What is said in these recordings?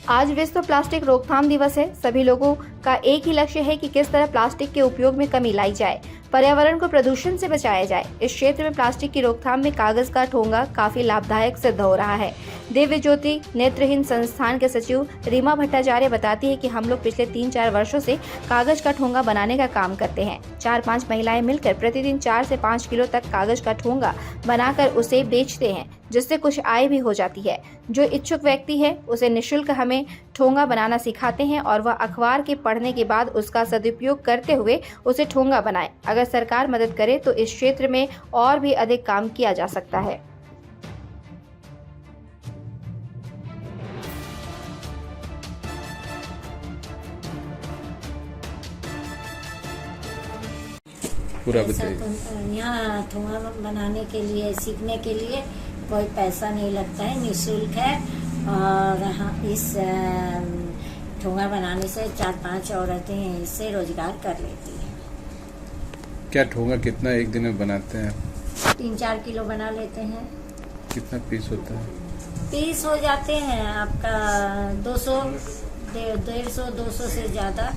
आज विश्व प्लास्टिक रोकथाम दिवस है। सभी लोगों का एक ही लक्ष्य है कि किस तरह प्लास्टिक के उपयोग में कमी लाई जाए, पर्यावरण को प्रदूषण से बचाया जाए। इस क्षेत्र में प्लास्टिक की रोकथाम में कागज का ठोंगा काफी लाभदायक सिद्ध हो रहा है। दिव्य ज्योति नेत्रहीन संस्थान के सचिव रीमा भट्टाचार्य बताती है कि हम लोग पिछले 3-4 वर्षों से कागज का ठोंगा बनाने का काम करते हैं। 4-5 महिलाएं मिलकर प्रतिदिन 4 से 5 किलो तक कागज का ठोंगा बनाकर उसे बेचते हैं, जिससे कुछ आय भी हो जाती है। जो इच्छुक व्यक्ति है उसे निःशुल्क हमें ठोंगा बनाना सिखाते हैं और वह अखबार के पढ़ने के बाद उसका सदुपयोग करते हुए उसे ठोंगा बनाए। अगर सरकार मदद करे तो इस क्षेत्र में और भी अधिक काम किया जा सकता है। पूरा बताइए। यहाँ ठोंगा बनाने के लिए सीखने के लिए कोई पैसा नहीं लगता है, निःशुल्क है। और इस ठोंगा बनाने से 4-5 औरतें इससे रोजगार कर लेती हैं। क्या ठोंगा कितना एक दिन में बनाते हैं? 3-4 किलो बना लेते हैं। कितना पीस होता है? पीस हो जाते हैं आपका 200, 150, 200 से ज्यादा।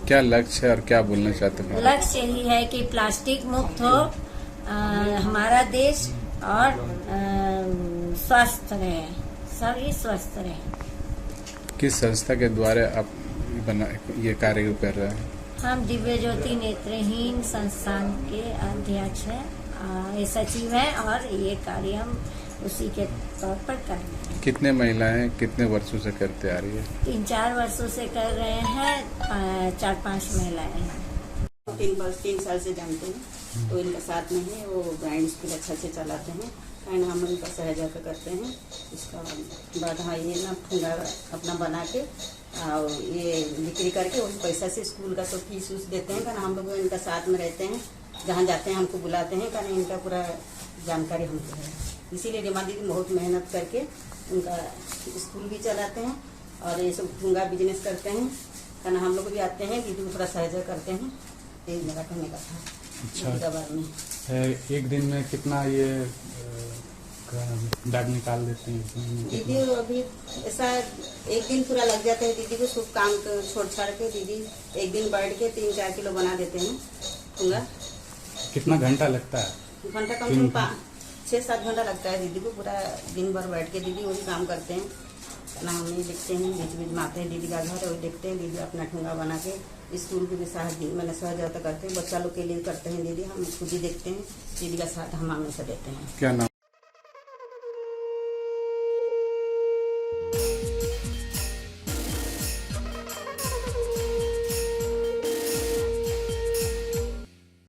क्या लक्ष्य है और क्या बोलना चाहते हैं? लक्ष्य यही है कि प्लास्टिक मुक्त हो हमारा देश और स्वस्थ रहे, सभी स्वस्थ रहे। किस संस्था के द्वारा आप ये कार्य कर रहे हैं? हम दिव्य ज्योति नेत्रहीन संस्थान के अध्यक्ष हैं, ये सचिव हैं और ये कार्य हम उसी के तौर पर कर रहे हैं। कितने महिलाएं कितने वर्षों से करते आ रही है? 3-4 वर्षों से कर रहे हैं, 4-5 महिलाएं हैं। 3 साल से जानते हैं, तो इनका साथ में है। वो ब्रांड स्कूल अच्छा से चलाते हैं, एंड हम इनका सहयोग करते हैं। इसका बाद हाँ ये ना ठुंगा अपना बना के और ये बिक्री करके उस पैसा से स्कूल का सब फीस उस देते हैं। कारण हम लोग इनका साथ में रहते हैं, जहाँ जाते हैं हमको बुलाते हैं, कारण इनका पूरा जानकारी हमको है। इसीलिए रीमा दीदी बहुत मेहनत करके उनका स्कूल भी चलाते हैं और ये सब ठुंगा बिजनेस करते हैं। कारण हम लोग भी आते हैं, दीदी को पूरा सहयोग करते हैं। ये मेरा कहने का था। अच्छा, एक दिन में कितना ये बैग निकाल देते हैं? दीदी अभी ऐसा एक दिन पूरा लग जाता है दीदी को, सब काम छोड़ छाड़ के दीदी एक दिन बैठ के 3-4 किलो बना देते हैं ठुंगा। कितना घंटा लगता है? घंटा कम से कम 6-7 घंटा लगता है दीदी को। पूरा दिन भर बैठ के दीदी वही काम करते हैं। ना हम नहीं देखते हैं, बीच बीच में आते हैं दीदी का घर, वही देखते हैं। दीदी अपना ठुंगा बना के स्कूल की भी मैंने सहयोग करते हैं, बच्चा लोग के लिए करते हैं दीदी। हम खुद ही देखते हैं, दीदी का साथ हम हमेशा देते हैं। क्या नाम?